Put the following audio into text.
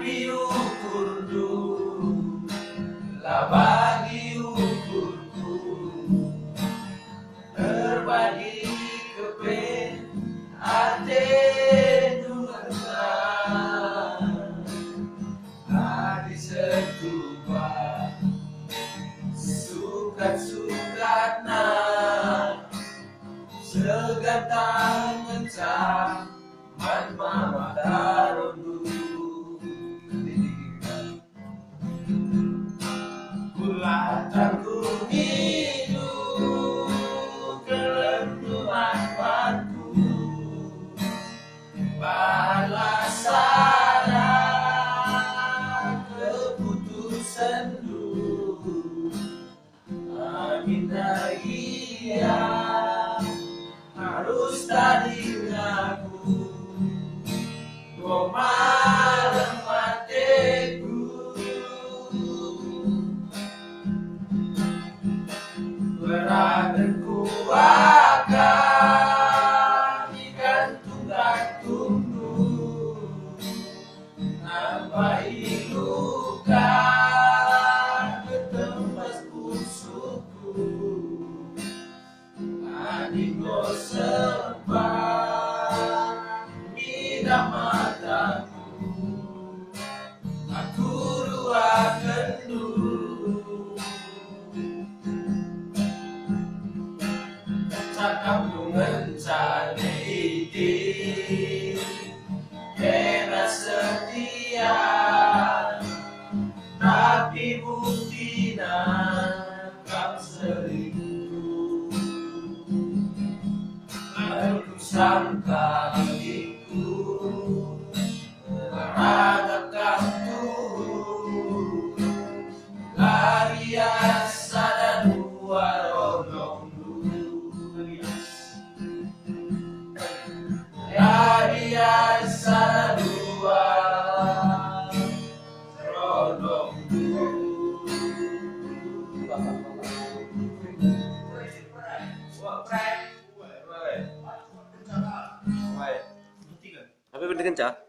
diukur dulu, bagi ukurku, berbagi kepen ate nungan, adi setuba, sukat-sukatna, segantang mencah, man mama taruh Kulatanku hidup kelentuhan batu, balas sadar keputusan dulu, aminah iya harus tadi ngaku, kau malam matiku. Beraganku akan digantung-gantung, nambahi luka ketembas busukku, adikku sempat tidak mataku, aku dua kendur. Kamu mencari ide, kena setia, tapi buktinya kau selingkuh. Aku sangka diriku beragam tuh, lari asa dan warong. Dia dua rodong Apa yang kencang?